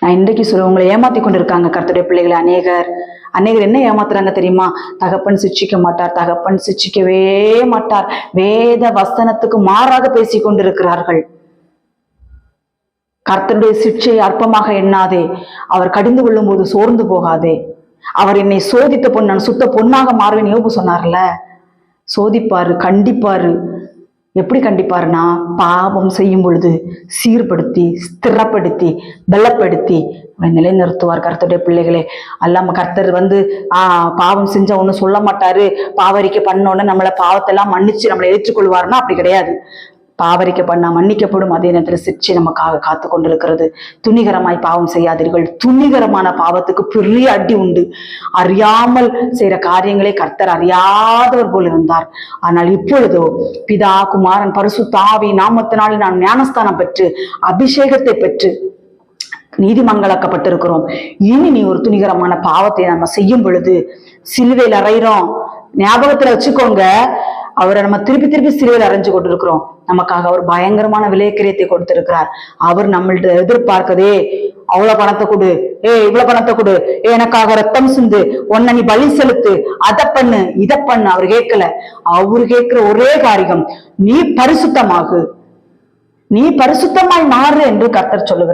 நான் இன்றைக்கு சொல்ல உங்களை ஏமாத்தி கொண்டிருக்காங்க கர்த்தருடைய பிள்ளைகளை அநேகர் என்ன ஏமாத்துறாங்க தெரியுமா? தகப்பன் சிட்சிக்க மாட்டார், தகப்பன் சிட்சிக்கவே மாட்டார், வேத வசனத்துக்கு மாறாக பேசி கொண்டிருக்கிறார்கள். கர்த்தருடைய சிட்சையை அற்பமாக எண்ணாதே, அவர் கடிந்து கொள்ளும் போது சோர்ந்து போகாதே. அவர் என்னை சோதித்த பொன் நான் சுத்த பொன்னாக மாறுவேன் யோபு சொன்னார்ல. சோதிப்பாரு, கண்டிப்பாரு. எப்படி கண்டிப்பாருன்னா, பாவம் செய்யும் பொழுது சீர்படுத்தி, ஸ்திரப்படுத்தி, பலப்படுத்தி நிலைநிறுத்துவார் கர்த்தருடைய பிள்ளைகளே. அல்லாம கர்த்தர் பாவம் செஞ்ச ஒண்ணு சொல்ல மாட்டாரு, பாவரிக்கை பண்ணோன்னு நம்மளை பாவத்தெல்லாம் மன்னிச்சு நம்மளை ஏற்றுக்கொள்வாருன்னா அப்படி கிடையாது. பாவரிக்கை பண்ணா மன்னிக்கப்படும், அதே நேரத்தில் சிற்சி நமக்காக காத்து கொண்டிருக்கிறது. துணிகரமாய் பாவம் செய்யாதீர்கள். துணிகரமான பாவத்துக்கு பெரிய அடி உண்டு. அறியாமல் செய்யற காரியங்களே கர்த்தர் அறியாதவர் போல் இருந்தார். ஆனால் இப்பொழுதோ பிதா குமாரன் பரிசுத்த ஆவி நாமத்தினாலே நான் ஞானஸ்தானம் பெற்று அபிஷேகத்தை பெற்று நீதிமங்களாக்கப்பட்டிருக்கிறோம். இனி நீ ஒரு துணிகரமான பாவத்தை நம்ம செய்யும் பொழுது சிலுவையில் அறையிறோம். ஞாபகத்துல வச்சுக்கோங்க, அவரை நம்ம திருப்பி திருப்பி சிலுவையில் அரைஞ்சு கொண்டிருக்கிறோம். நமக்காக அவர் பயங்கரமான விலைக்கிரியத்தை கொடுத்திருக்கிறார். அவர் நம்மள்ட்ட எதிர்பார்க்கதே, அவ்வளவு பணத்தை கொடு, இவ்வளவு பணத்தை கொடு, எனக்காக ரத்தம் சிந்து, உன்னை நீ பலி செலுத்து, அதை பண்ணு, இதை பண்ணு. அவர் கேட்கல. அவரு கேட்கிற ஒரே காரியம், நீ பரிசுத்தமாகு, நீ பரிசுத்தமாய் மாறு என்று கர்த்தர் சொல்லுகிறார்.